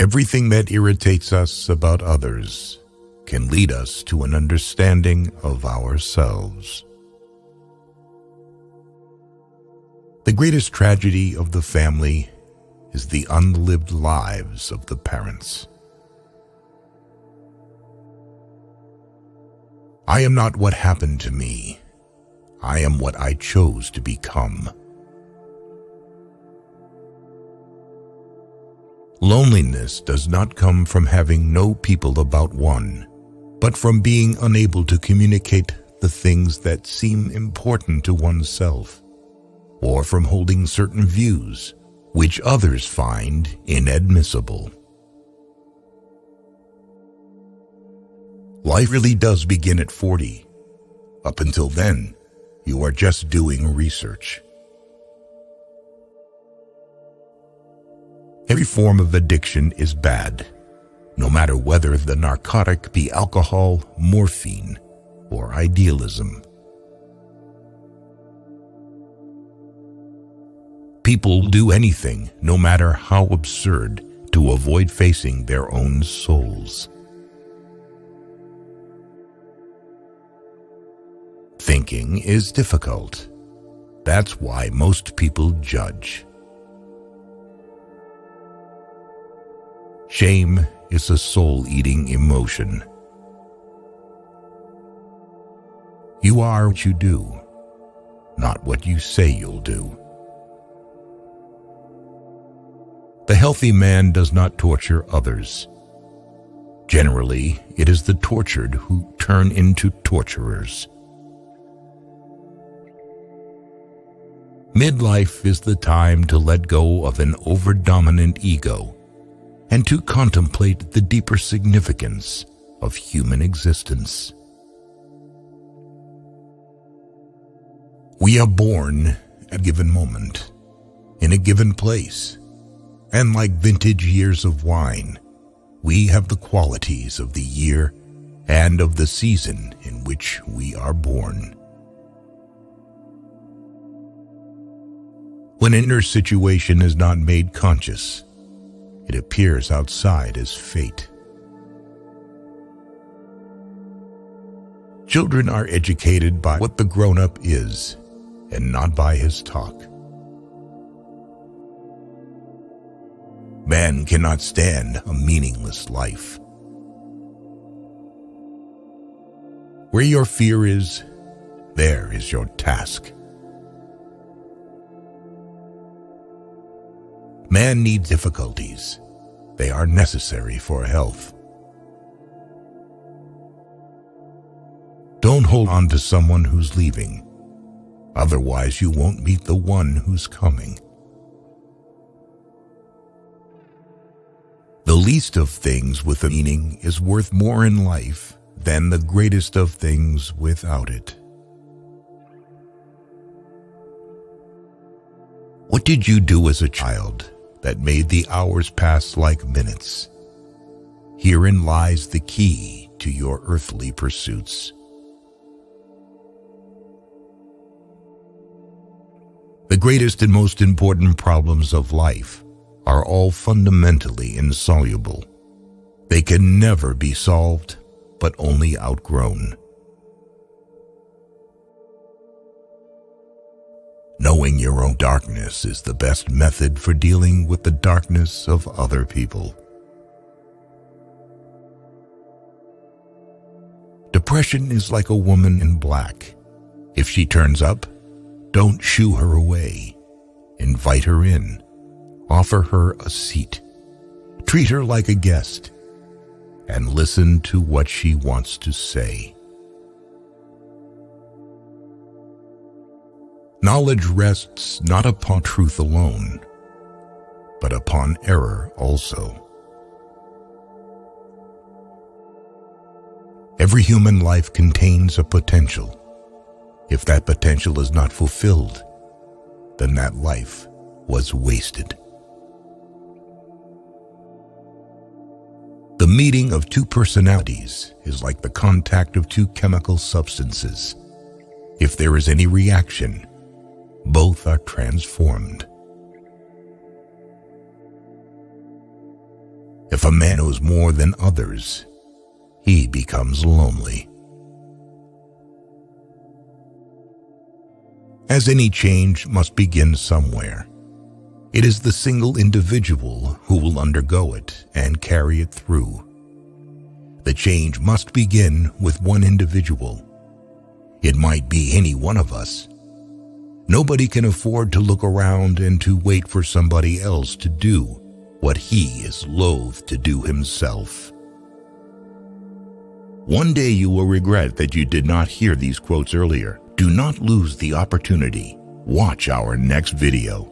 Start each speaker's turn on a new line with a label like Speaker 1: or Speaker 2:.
Speaker 1: Everything that irritates us about others can lead us to an understanding of ourselves. The greatest tragedy of the family is the unlived lives of the parents. I am not what happened to me. I am what I chose to become. Loneliness does not come from having no people about one, but from being unable to communicate the things that seem important to oneself, or from holding certain views which others find inadmissible. Life really does begin at 40. Up until then, you are just doing research. Every form of addiction is bad, no matter whether the narcotic be alcohol, morphine, or idealism. People do anything, no matter how absurd, to avoid facing their own souls. Thinking is difficult. That's why most people judge. Shame is a soul-eating emotion. You are what you do, not what you say you'll do. The healthy man does not torture others. Generally, it is the tortured who turn into torturers. Midlife is the time to let go of an overdominant ego and to contemplate the deeper significance of human existence. We are born at a given moment, in a given place, and like vintage years of wine, we have the qualities of the year and of the season in which we are born. When an inner situation is not made conscious, it appears outside as fate. Children are educated by what the grown-up is, and not by his talk. Man cannot stand a meaningless life. Where your fear is, there is your task. Man needs difficulties. They are necessary for health. Don't hold on to someone who's leaving. Otherwise, you won't meet the one who's coming. The least of things with a meaning is worth more in life than the greatest of things without it. What did you do as a child that made the hours pass like minutes? Herein lies the key to your earthly pursuits. The greatest and most important problems of life are all fundamentally insoluble. They can never be solved, but only outgrown. Knowing your own darkness is the best method for dealing with the darkness of other people. Depression is like a woman in black. If she turns up, don't shoo her away. Invite her in. Offer her a seat. Treat her like a guest. And listen to what she wants to say. Knowledge rests not upon truth alone, but upon error also. Every human life contains a potential. If that potential is not fulfilled, then that life was wasted. The meeting of two personalities is like the contact of two chemical substances. If there is any reaction, both are transformed. If a man knows more than others, he becomes lonely. As any change must begin somewhere, it is the single individual who will undergo it and carry it through. The change must begin with one individual. It might be any one of us. Nobody can afford to look around and to wait for somebody else to do what he is loath to do himself. One day you will regret that you did not hear these quotes earlier. Do not lose the opportunity. Watch our next video.